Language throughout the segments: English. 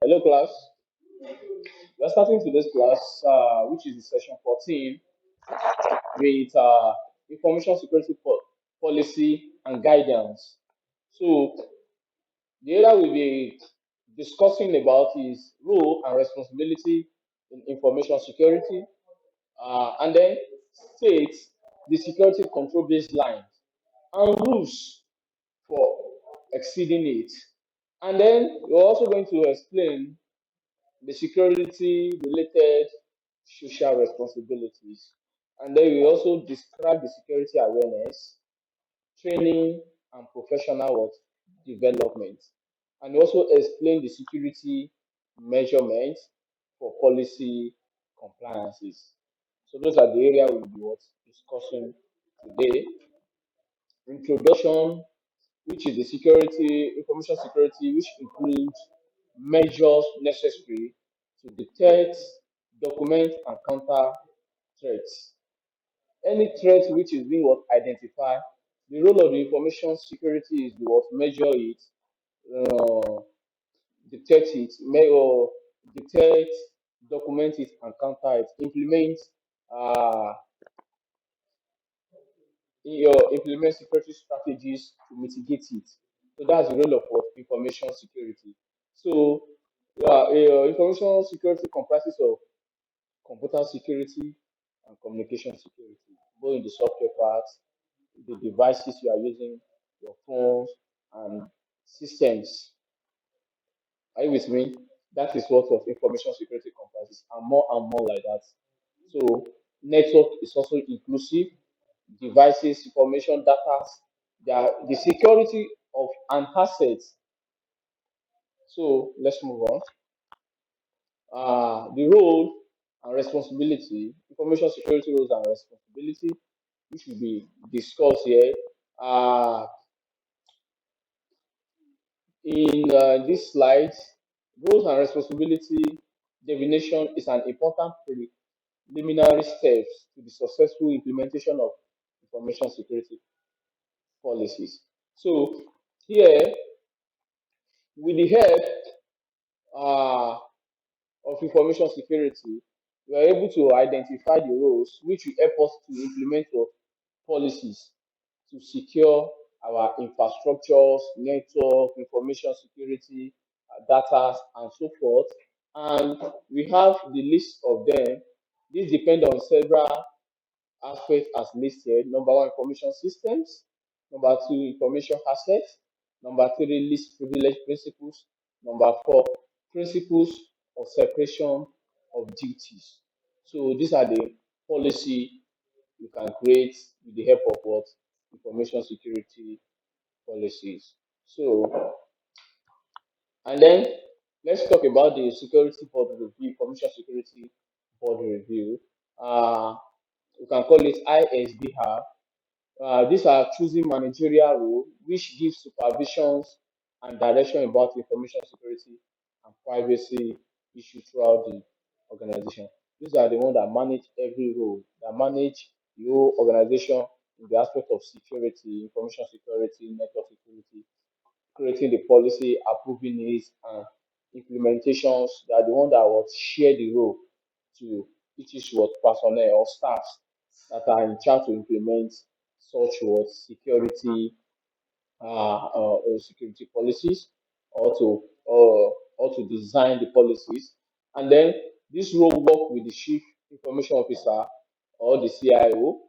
Hello, class. We're starting today's class, which is the session 14, with information security policy and guidance. So, the area we'll be discussing about is role and responsibility in information security, and then states the security control baseline and rules for exceeding it. And then we're also going to explain the security related social responsibilities. And then we also describe the security awareness, training, and professional what, development. And we also explain the security measurements for policy compliances. So those are the area we'll be what, discussing today. Introduction, which is the security, information security, which includes measures necessary to detect, document, and counter threats. Any threat which is being what identified, the role of the information security is to what measure it, uh, detect it, or detect, document it, and counter it. Uh, implement security strategies to mitigate it. So that's the role of what information security. So information security comprises of computer security and communication security, both in the software parts, the devices you are using, your phones and systems. Are you with me? That is what of information security comprises, and more like that. So network is also inclusive, devices, information, data, the security of an asset. So let's move on. The role and responsibility, information security roles and responsibility, which will be discussed here. Uh, in this slide, roles and responsibility definition is an important preliminary step to the successful implementation of information security policies. So here, with the help uh, of information security, we are able to identify the roles which will help us to implement our policies to secure our infrastructures, network, information security, data, and so forth. And we have the list of them. This depends on several aspects as listed. Number one, information systems. Number two, information assets. Number three, list privilege principles. Number four, principles of separation of duties. So these are the policy you can create with the help of what information security policies. So, and then let's talk about the security board review, information security board review. Uh, you can call it ISDR. These are choosing managerial role, which gives supervisions and direction about information security and privacy issues throughout the organization. These are the ones that manage every role, that manage the whole organization in the aspect of security, information security, network security, creating the policy, approving it, and implementations. They are the one that will share the role to each what personnel or staffs that are in charge to implement such what security policies or to design the policies. And then this role work with the chief information officer or the CIO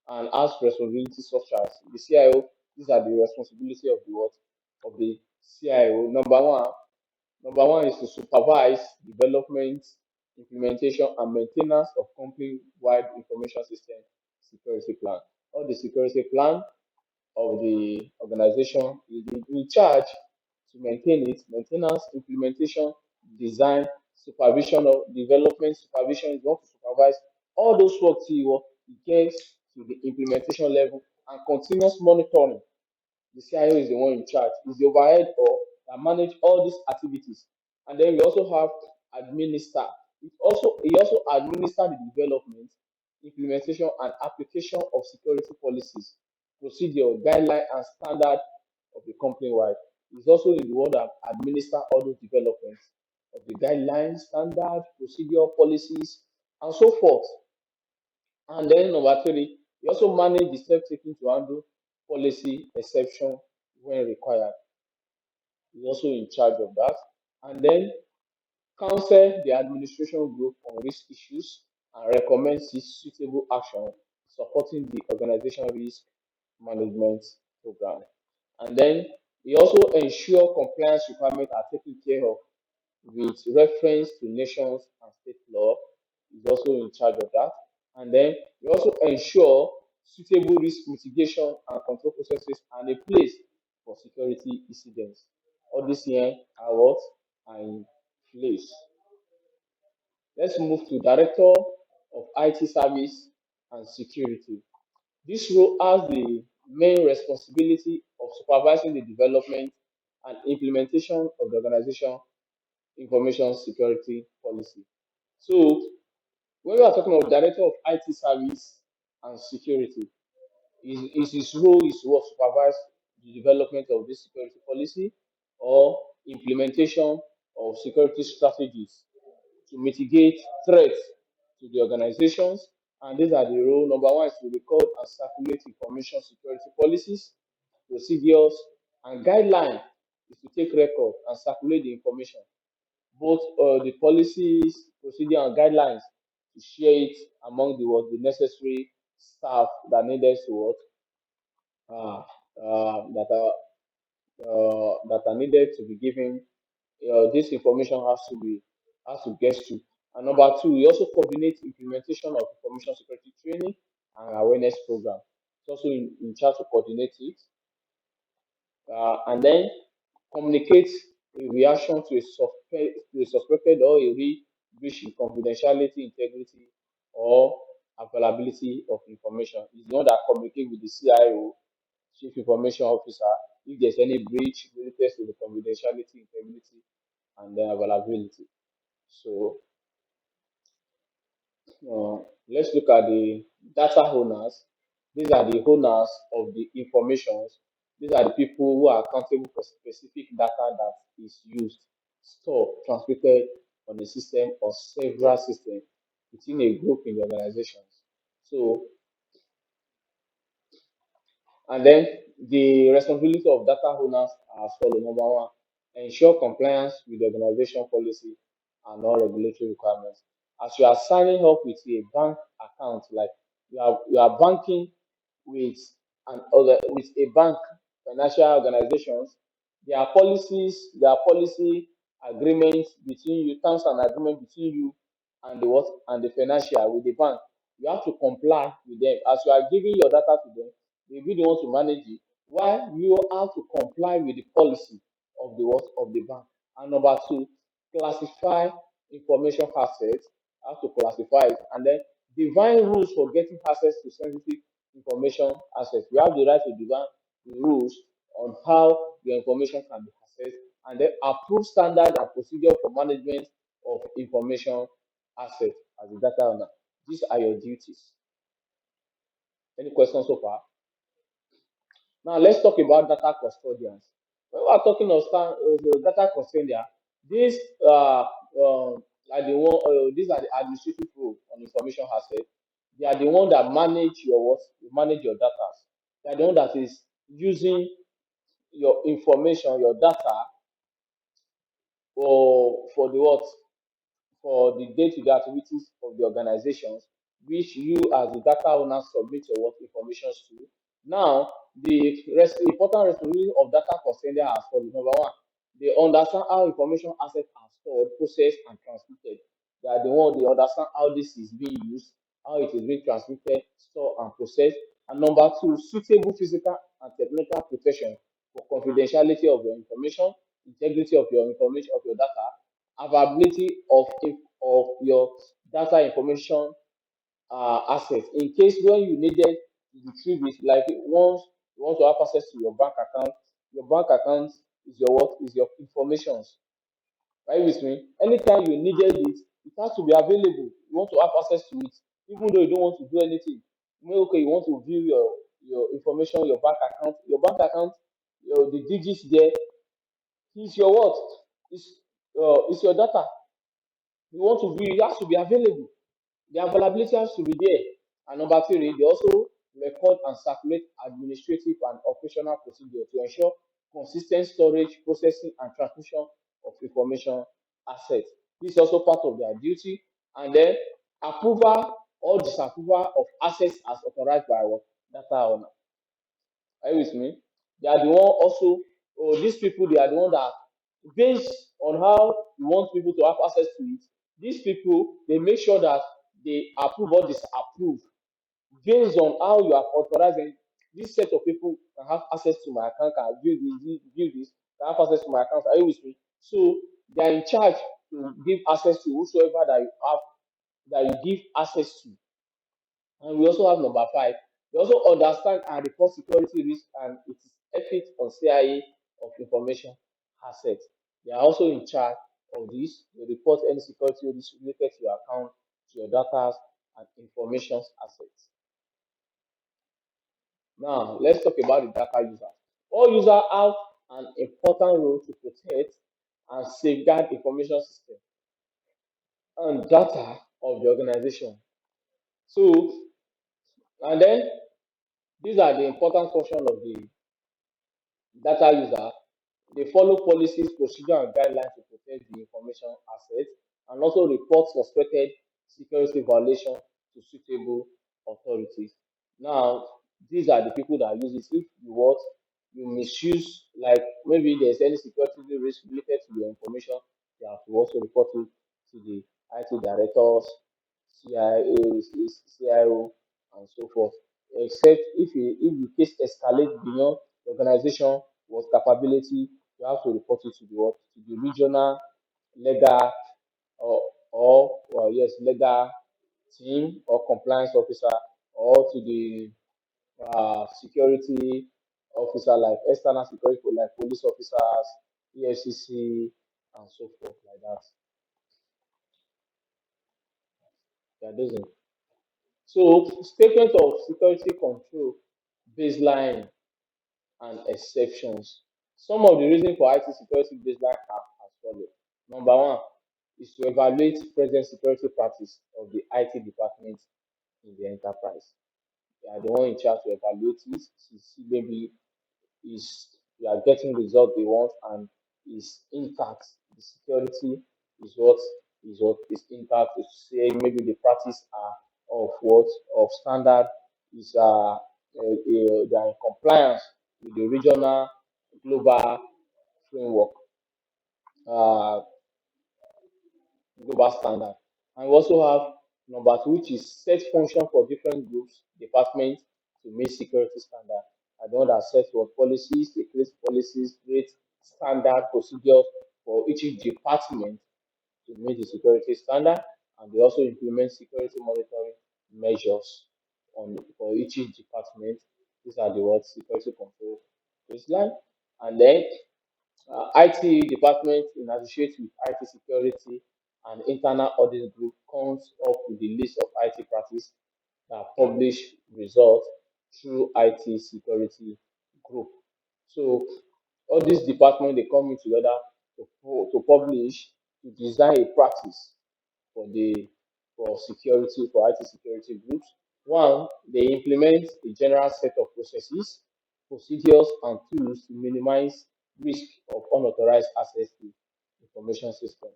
and has responsibilities such as the CIO. These are the responsibility of the what of the CIO. Number one is to supervise development, implementation, and maintenance of company-wide information system security plan. All the security plan of the organization is in charge to maintain it, maintenance, implementation, design, supervision of development, supervision is going to supervise all those work till it gets to the implementation level and continuous monitoring. The CIO is the one in charge, is the overhead or that manage all these activities. And then we also have administer. He also administer the development, implementation, and application of security policies, procedure, guideline, and standard of the company wide. He's also the one that administer all those developments of the guidelines, standard, procedure, policies, and so forth. And then number three, you also manage the steps taken to handle policy exception when required. He's also in charge of that. And then counsel the administration group on risk issues and recommend suitable action supporting the organization risk management program. And then he also ensure compliance requirements are taken care of with reference to nations and state law. Is also in charge of that. And then we also ensure suitable risk mitigation and control processes and a place for security incidents. All these here are what are in place. Let's move to Director of IT Service and Security. This role has the main responsibility of supervising the development and implementation of the organization information security policy. So when we are talking about Director of IT Service and Security, his role is to supervise the development of this security policy or implementation of security strategies to mitigate threats to the organizations. And these are the role. Number one is to record and circulate information security policies, procedures, and guidelines is to take record and circulate the information, both the policies, procedure, and guidelines to share it among the necessary staff that needed to what uh, that are needed to be given. This information has to get to. And number two, we also coordinate implementation of information security training and awareness program. It's also in charge to coordinate it. And then communicate a reaction to a suspected or a breach in confidentiality, integrity, or availability of information. It's the one that communicate with the CIO, Chief Information Officer, if there's any breach related to the confidentiality, integrity, and then availability. So let's look at the data owners. These are the owners of the informations. These are the people who are accountable for specific data that is used, stored, transmitted on a system or several systems within a group in the organizations. So and then the responsibility of data owners are as follows. Number one, ensure compliance with the organization policy and all regulatory requirements. As you are signing up with a bank account, like you are banking with with a bank, financial organizations, there are policy agreements between you, terms and agreement between you and the what and the financial with the bank. You have to comply with them. As you are giving your data to them, they be the one to manage it. Why you have to comply with the policy of the what of the bank. And number two, classify information assets, how to classify it, and then define rules for getting access to sensitive information assets. We have the right to define the rules on how your information can be accessed, and then approve standard and procedure for management of information assets as a data owner. These are your duties. Any questions so far? Now let's talk about data custodians. When we are talking of data custodian, these are the one. These are the administrative role on information asset. They are the one that manage your what? Manage your data. They are the one that is using your information, your data, for the what? For the day-to-day activities of the organizations, which you as the data owner submit your work information to. Now, the important responsibility of data custodian as follows. Number one, they understand how information assets are stored, processed, and transmitted. They are the one they understand how this is being used, how it is being transmitted, stored, and processed. And number two, suitable physical and technical protection for confidentiality of your information, integrity of your information of your data, availability of your data information assets in case when you needed to retrieve it, like once you want to have access to your bank account is your what is your informations. Are you with me? Anytime you needed it, it has to be available. You want to have access to it, even though you don't want to do anything. Okay, you want to view your information, your bank account, the digits there is your what? Is It's your data. You want to view, it has to be available. The availability has to be there. And number three, they also record and circulate administrative and operational procedures to ensure consistent storage, processing, and transmission of information assets. This is also part of their duty. And then approval or disapproval of assets as authorized by our data owner. Are you with me? They are the one also, or these people, they are the one that, based on how you want people to have access to it, these people, they make sure that they approve or disapprove based on how you have authorized them. This set of people can have access to my account, can view view this, can have access to my account. Are you with me? So they are in charge to give access to whosoever that you have, that you give access to. And we also have number five. They also understand and report security risk and its effect on CIA of information assets. They are also in charge of this. They report any security risk related to your account, to your data, and information assets. Now, let's talk about the data user. All users have an important role to protect and safeguard information system and data of the organization. So, and then these are the important function of the data user. They follow policies, procedure, and guidelines to protect the information assets and also report suspected security violation to suitable authorities. Now, these are the people that use it. If you what you misuse, like maybe there's any security risk related to your information, you have to also report it to the IT directors, CIA, CIO, and so forth. Except if the case escalates beyond the organization was capability, you have to report it to the what? To the regional legal or yes, legal team or compliance officer, or to the security officer like external security like police officers, EFCC, and so forth like that. Yeah, those are- So statement of security control baseline and exceptions. Some of the reasons for IT security baseline are as follows. Number one is to evaluate present security practice of the IT department in the enterprise. They are the one in charge to evaluate it to see maybe is you are getting the result they want and is intact. The security is what is intact. To say maybe the practice are of what of standard is they are in compliance with the regional global framework, uh, global standard. And we also have number two, which is set function for different groups, departments to meet security standard. I don't that set what policies, they create policies, create standard procedures for each department to meet the security standard, and they also implement security monitoring measures on for each department. These are the words security control baseline. And then IT department in association with IT security and internal audit group comes up with the list of IT practice that publish results through IT security group. So all these departments they come in together to publish, to design a practice for the for security for IT security groups. One, they implement a general set of processes, procedures, and tools to minimize risk of unauthorized access to information system.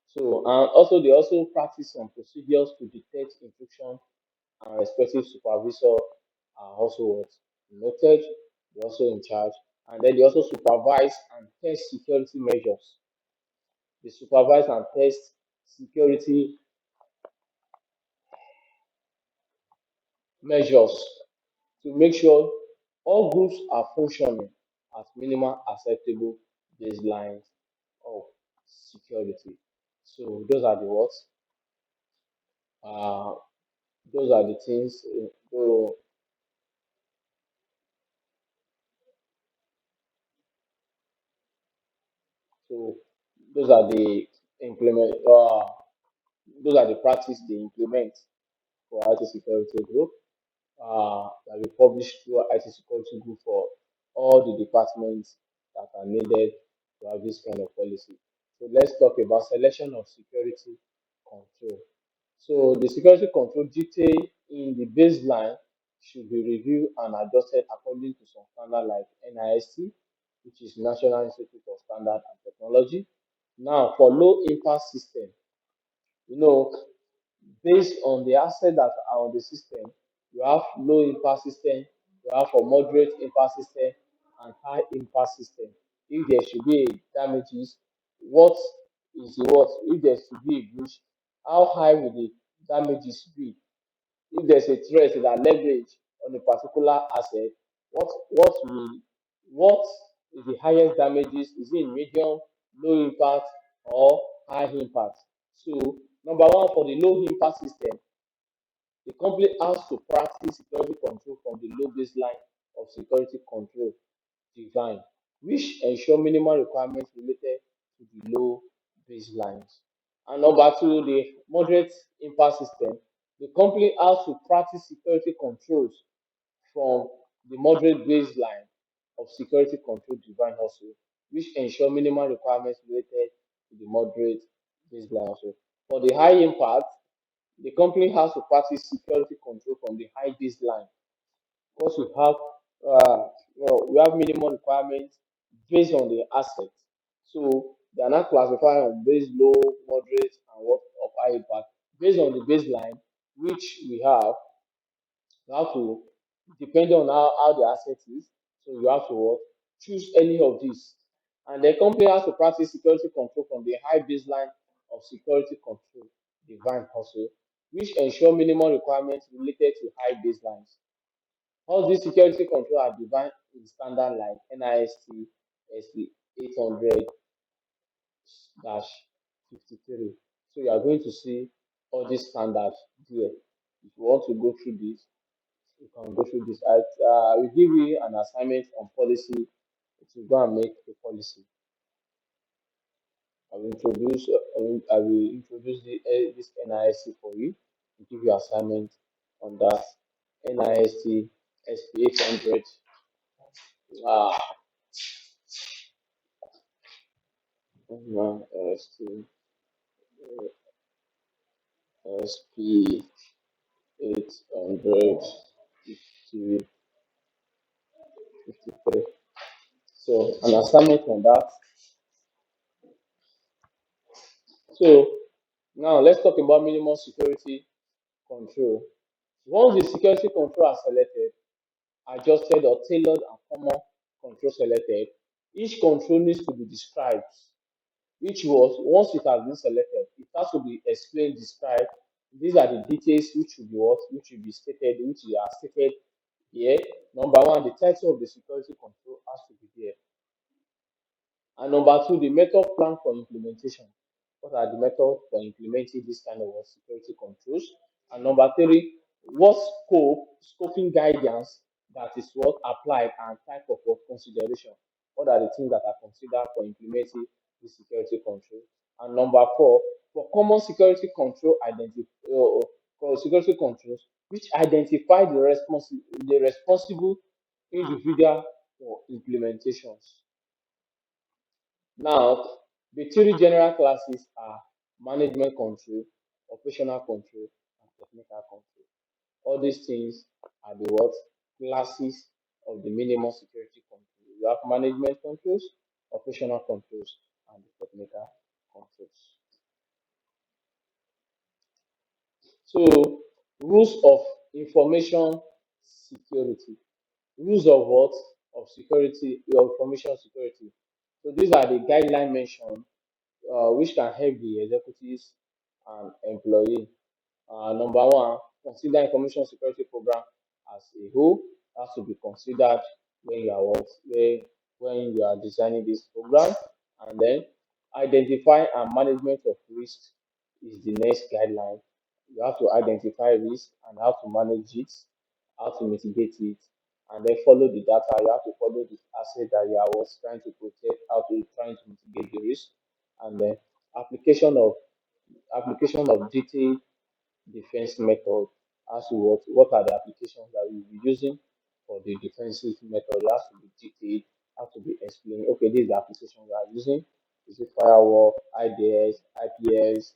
So, and also they also practice some procedures to detect intrusion, and respective supervisor are also what noted. They're also in charge, and then they also supervise and test security measures. They supervise and test security measures to make sure all groups are functioning at minimum acceptable baselines of security. So those are the words. Uh, those are the things. So those are the implement. Those are the practice they implement for IT security group. That we publish through IT security group for all the departments that are needed to have this kind of policy. So let's talk about selection of security control. So the security control detail in the baseline should be reviewed and adjusted according to some standard like NIST, which is National Institute of Standard and Technology. Now, for low impact system, you know, based on the assets that are on the system, you have low impact system, you have for moderate impact system, and high impact system. If there should be damages, what is the what? If there should be a breach, how high will the damages be? If there's a threat that leverage on a particular asset, what is the highest damages? Is it medium, low impact, or high impact? So number one, for the low impact system, the company has to practice security control from the low baseline of security control design, which ensure minimal requirements related to the low baselines. And number two, the moderate impact system. The company has to practice security controls from the moderate baseline of security control design also, which ensure minimal requirements related to the moderate baseline also. For the high impact, the company has to practice security control from the high baseline because we have minimum requirements based on the asset. So they are not classified on base low, moderate, and what of high impact. Based on the baseline which we have, you have to depend on how the asset is. So you have to choose any of these. And the company has to practice security control from the high baseline of security control defined also, which ensure minimum requirements related to high baselines. All these security control are defined in standard like NIST SP 800-53. So you are going to see all these standards here. If you want to go through this, you can go through this. I will give you an assignment on policy to go and make a policy. I will introduce this NIST for you and give you assignment on that NIST SP 800. NIST SP 800 53. So an assignment on that. So now let's talk about minimum security control. Once the security control are selected, adjusted or tailored and common control selected, each control needs to be described. Each was once it has been selected, it has to be explained, described. These are the details which should be which will be stated, which are stated here. Number one, the title of the security control has to be there. And number two, the method plan for implementation. What are the methods for implementing this kind of security controls? And number three, what scoping guidance that is what applied and type of what consideration. What are the things that are considered for implementing the security control? And number four, for common security control for security controls, which identify the responsible individual for implementations. Now, the three general classes are management control, operational control, and technical control. All these things are the what classes of the minimum security control. You have management controls, operational controls, and the technical controls. So, rules of information security. Rules of what? Of security, of information security. So these are the guideline mentioned which can help the executives and employee. Number one, consider information security program as a whole. Has to be considered when you are when you are designing this program, and then identify and management of risk is the next guideline. You have to identify risk and how to manage it, how to mitigate it, and then follow the data. You have to follow the asset that you are was trying to protect, how to trying to mitigate the risk, and then application of detailed defense method as to what are the applications that we'll be using for the defensive method. It has to be detailed have to be explained. Okay, this is the application we are using. Is it firewall, IDS, IPS,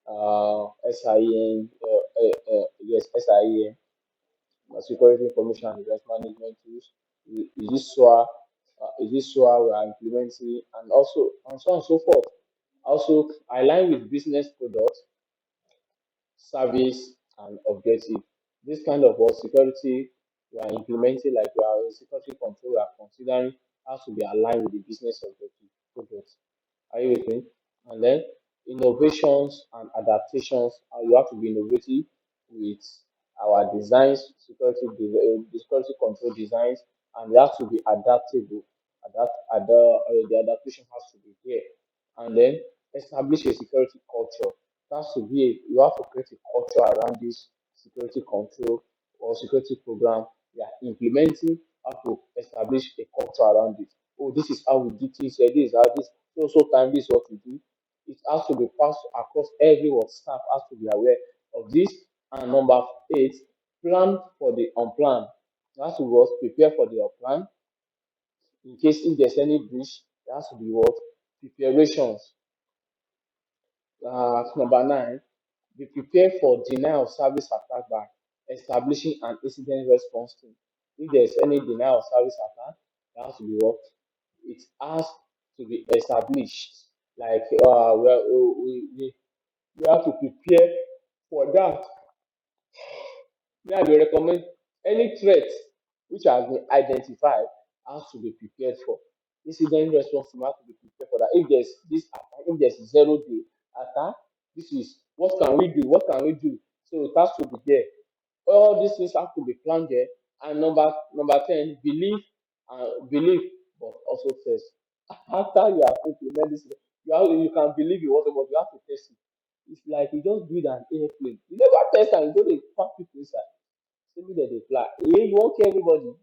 SIN, yes, SIN, security information and device management tools. Is this SOA? Is this SOA we are implementing, and so on and so forth. Also, align with business products, service, and objective. This kind of what security we are implementing, like we are a security control, we are considering has to be aligned with the business objective products. Are you with me? And then innovations and adaptations. You have to be innovative with our designs, the security control designs, and they have to be adaptable. The adaptation has to be there. And then establish a security culture. You have to create a culture around this security control or security program. You are implementing how to establish a culture around it. Oh, this is how we do things here. This is how this so time. This is what we do. It has to be passed across everyone. Staff has to be aware of this. And number 8, plan for the unplanned. You have to what prepare for the unplanned in case if there's any breach. There has to be what preparations. Number 9, be prepared for denial of service attack by establishing an incident response team. If there's any denial of service attack, that has to be what? It has to be established. Like we have to prepare for that. Yeah, they recommend any threat which has been identified has to be prepared for. Incident response team has to be prepared for that. If there's this attack, if there's 0 day attack, this is what can we do? What can we do? So it has to be there. All these things have to be planned there. And number 10, believe, but also test. After you have implemented this, you can believe it also, but you have to test it. It's like you just build an airplane. You never test and you don't dey pack people inside. Maybe dem dey fly. You won't care everybody.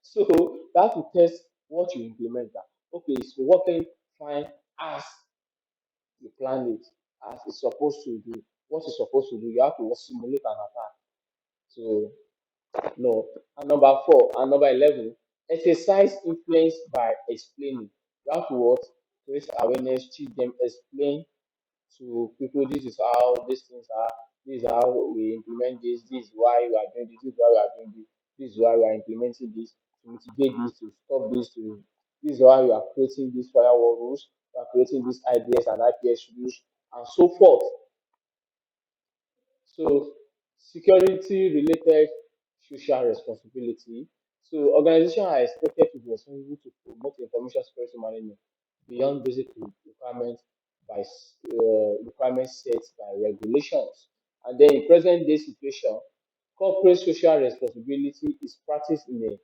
So you have to test what you implement. That okay, it's working fine as you plan it, as it's supposed to do. What it's supposed to do, you have to simulate an attack. So no. And number 4 and number 11, exercise influence by explaining. You have to what? Create awareness, teach them, explain to people this is how these things are, this is how we implement this, this is why we are doing this, this is why we are doing this, this is why we are implementing this to mitigate this, to stop this, to this is why we are creating these firewall rules, we are creating these IDS and IPS rules, and so forth. So, security related social responsibility. So, organizations are expected to be responsible to promote information security management beyond basic requirements requirements set by regulations. And then, in present day situation, corporate social responsibility is practiced in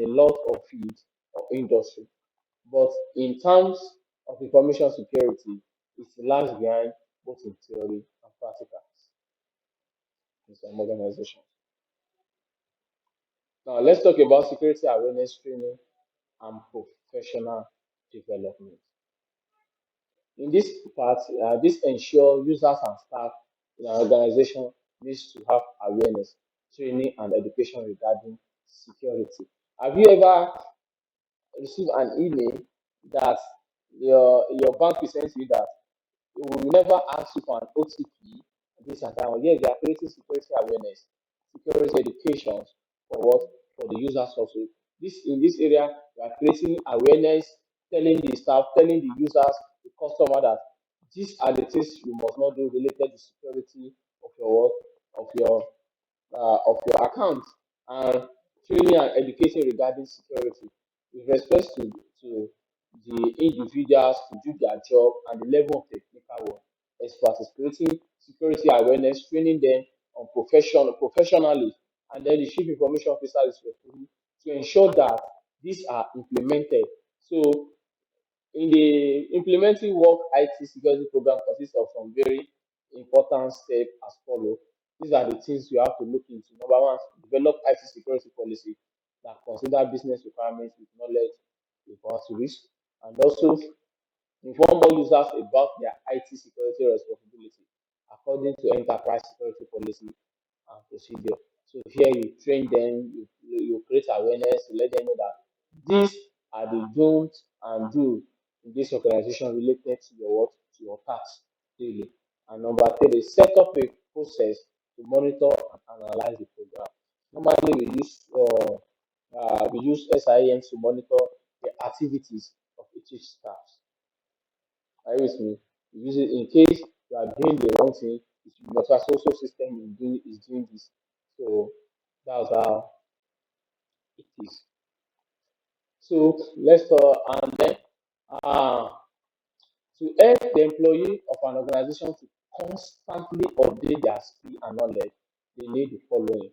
a lot of fields or industry, but in terms of information security, it lags behind both in theory and practical in some organizations. Now, let's talk about security awareness training and professional development. In this part, this ensure users and staff in an organization needs to have awareness, training, and education regarding security. Have you ever received an email that your bank will send you that we will never ask you for an OTP, this and that one? Yes, they are creating security awareness, security education for what? For the users also. In this area, we are creating awareness, telling the staff, telling the users, the customer that these are the things you must not do related to security of your work, of your account, and training and education regarding security with respect to the individuals to do their job and the level of technical work. Experts creating security awareness, training them on professionally, and then the chief information officer is responsible to ensure that these are implemented. So in the implementing work IT security program consists of some very important steps as follow. These are the things you have to look into. Number 1, develop IT security policy that consider business requirements with knowledge about risk, and also inform all users about their IT security responsibility according to enterprise security policy and procedure. So here you train them, you create awareness, you let them know that this are the don't and do in this organization related to your work, to your tasks daily. And number three, set up a process to monitor and analyze the program. Normally, we use SIM to monitor the activities of each staff. Are you with me? You use it in case you are doing the wrong thing, your social system is doing this. So that's how it is. So let's and then uh, to help the employee of an organization to constantly update their skill and knowledge, they need the following: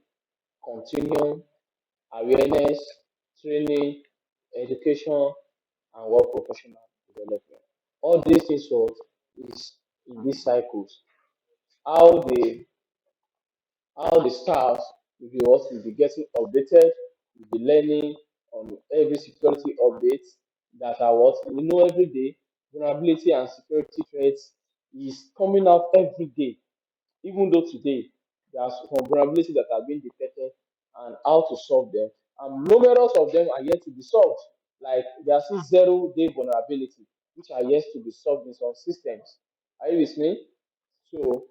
continuum, awareness, training, education, and work professional development. All these things what is in these cycles. How the how the staff will be getting updated, will be learning on every security update that are what we know every day. Vulnerability and security threats is coming out every day. Even though today there are some vulnerabilities that are being detected and how to solve them, and numerous of them are yet to be solved. Like there are still 0 day vulnerability, which are yet to be solved in some systems. Are you with me? So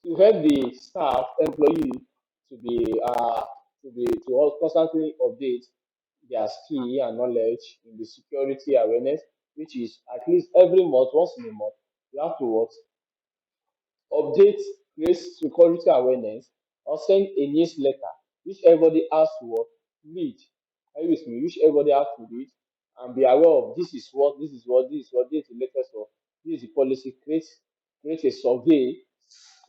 to help the staff employee to be constantly update their skill and knowledge in the security awareness, which is at least every month, once in a month, you have to what update, create security awareness, or send a newsletter which everybody has to what read. Are you with me? Which everybody has to read and be aware of this is the latest of this is the policy. Create a survey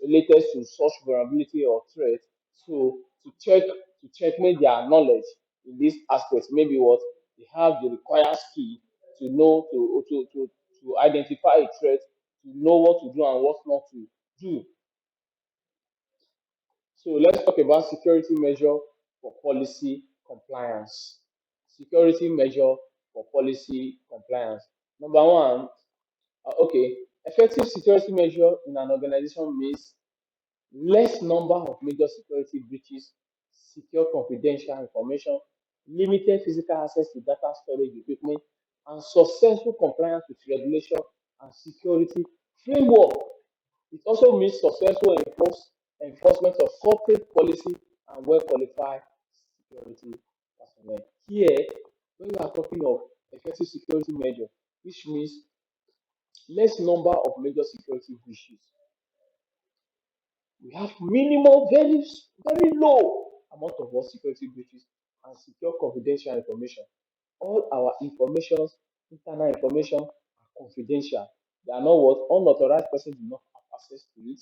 related to such vulnerability or threat. So to checkmate their knowledge in these aspects. Maybe what they have the required skill to know to identify a threat, to know what to do and what not to do. So let's talk about security measure for policy compliance. Security measure for policy compliance. Number one, okay, effective security measure in an organization means less number of major security breaches, secure confidential information, limited physical access to data storage equipment, and successful compliance with regulation and security framework. It also means successful enforcement of corporate policy and well qualified security personnel. Here, when we are talking of effective security measure, which means less number of major security breaches, we have minimal, very low amount of what security breaches and secure confidential information. All our informations, internal information, are confidential. They are not what unauthorized persons do not have access to it,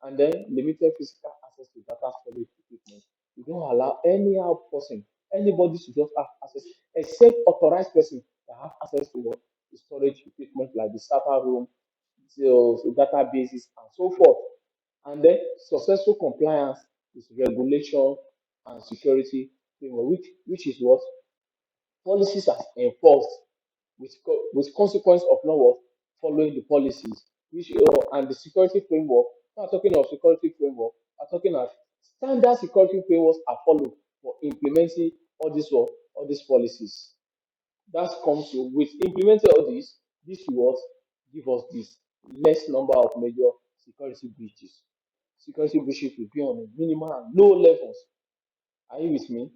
and then limited physical access to data storage equipment. We don't allow any other person, anybody to just have access, except authorized person that have access to what the storage equipment like the server room, the databases, and so forth. And then successful compliance with regulation and security framework, which is what policies are enforced with consequence of not what following the policies, which and the security framework. We're talking of security framework. We're talking of standard security frameworks are followed for implementing all these policies. That comes with implementing all this. This will what give us this less number of major security breaches. Security breaches will be on a minimal and low levels. Are you with me?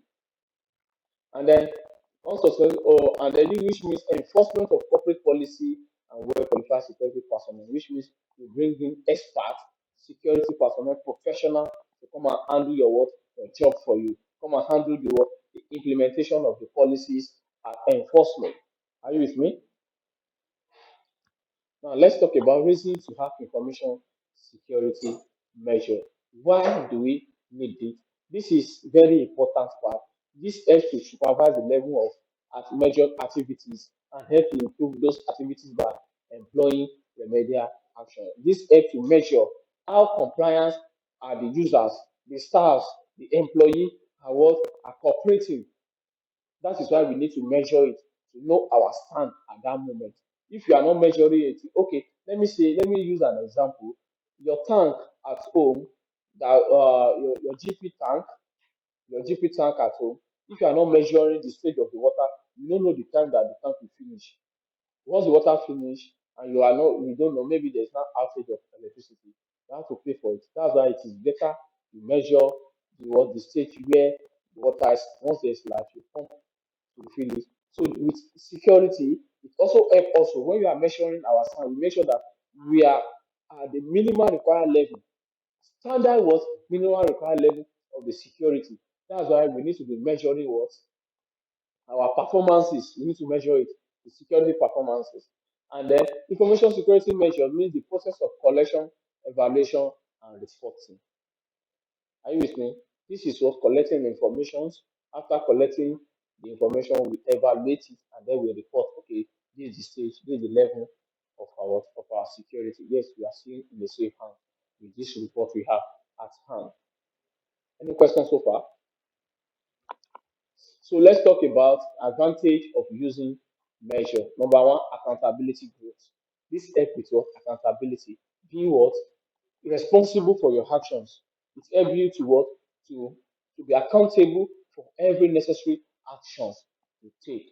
And then and then which means enforcement of corporate policy and well qualified security personnel, which means you bring in expert security personnel professional to come and handle your job for you, come and handle the implementation of the policies and enforcement. Are you with me? Now let's talk about reasons to have information security measure. Why do we need it? This is very important part. This helps to supervise the level of measured activities and help to improve those activities by employing remedial action. This helps to measure how compliant are the users, the staffs, the employee, and what are cooperating. That is why we need to measure it to know our stand at that moment. If you are not measuring it, okay, let me use an example. Your tank at home, your GP tank at home, if you are not measuring the stage of the water You don't know the time that the tank will finish. Once the water finish and you don't know, maybe there's not outage of electricity, you have to pay for it. That's why it is better you measure the stage where the water is. Once there's life, you pump to refill it. So with security, it also help also when you are measuring our sound, we make sure that we are at the minimal required level. Standard was minimal required level of the security. That's why we need to be measuring what our performances. We need to measure it, the security performances. And then information security measure means the process of collection, evaluation, and reporting. Are you with me? This is what collecting information. After collecting the information, we evaluate it and then we report, okay, this is the stage, this is the level of our security. Yes, we are still in the safe hand with this report we have at hand. Any questions so far? So let's talk about advantage of using measure. Number one, accountability growth. This help with what? Accountability. Being what? Responsible for your actions. It helps you to what? To, to be accountable for every necessary actions you take.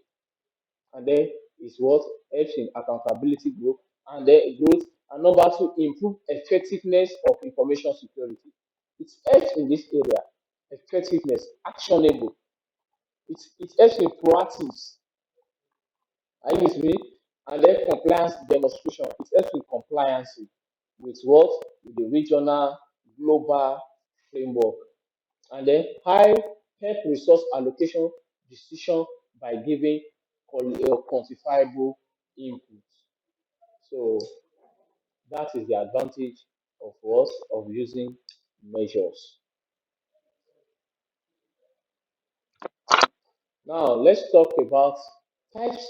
And then is what helps in accountability growth. And then growth. And number two, improve effectiveness of information security. It helps in this area. Effectiveness, actionable. It helps in proactives. Are you with me? And then compliance demonstration. It helps with compliance with what? With the regional, global framework. And then high help resource allocation decision by giving quantifiable input. So that is the advantage of what? Of using measures. Now let's talk about types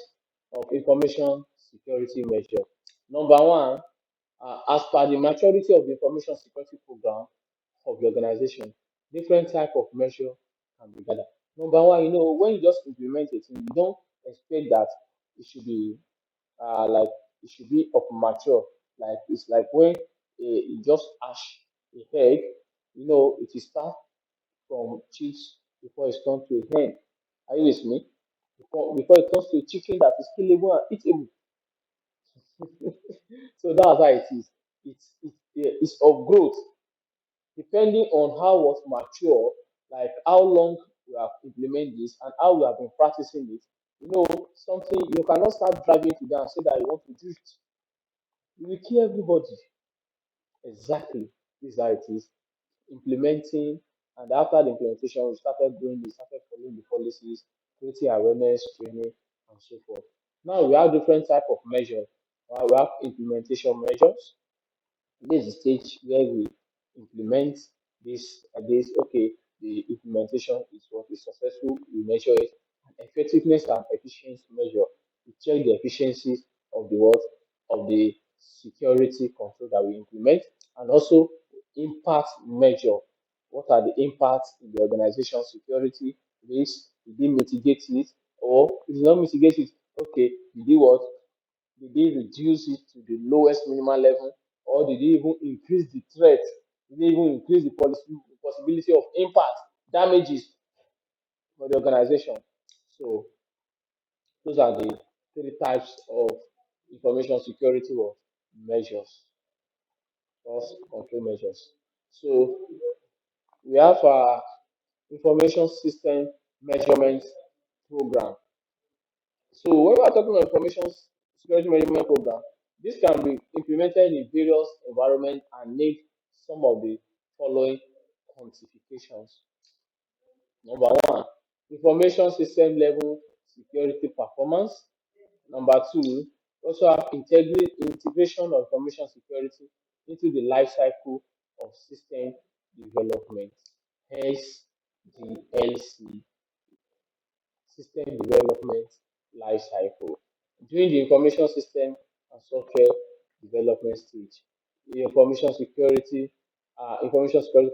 of information security measure. Number one, as per the maturity of the information security program of the organization, different type of measure can be gathered. Number one, when you just implement a thing, you don't expect that it should be like it should be of mature. Like it's like when you just hash a egg, it will start from chicks before it's turned to a hen. Are you with me? Before it turns to a chicken that is killable and eatable. So that's how it is. It's of growth depending on how was mature, like how long we have implemented this and how we have been practicing it. Something you cannot start driving today and say that you want to do it. You will kill everybody. Exactly. This is how it is. Implementing, and after the implementation, we started doing this, started following the policies, creating awareness, training, and so forth. Now we have different type of measures. We have implementation measures. This is the stage where we implement this. Okay, the implementation is what is successful. We measure it. And effectiveness and efficiency measure. We check the efficiencies of the what of the security control that we implement, and also impact measure. What are the impacts in the organization security risk? Did they mitigate it, or if they not mitigate it? Okay, did they what? Did they reduce it to the lowest minimal level, or did they even increase the threat? Did they even increase the possibility of impact, damages for the organization? So those are the three types of information security or measures, or control measures. So we have our information system measurement program. So when we are talking about information security management program, this can be implemented in various environments and need some of the following quantifications. Number one, information system level security performance. Number two, also have integration of information security into the life cycle of system development, SDLC, system development life cycle. During the information system and software development stage, the information security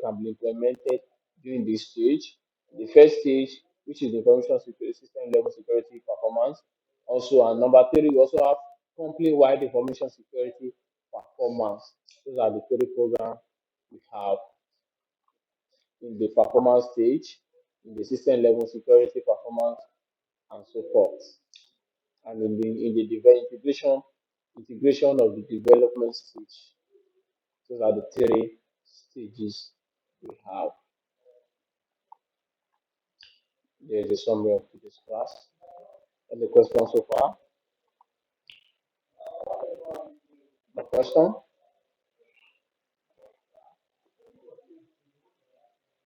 can be implemented during this stage. The first stage, which is the information security system level security performance. Also, and number three, we also have company-wide information security performance. Those are the three programs we have in the performance stage, in the system level security performance, and so forth. And in the integration of the development stage, those are the three stages we have. There's a summary of today's class. Any questions so far? The question?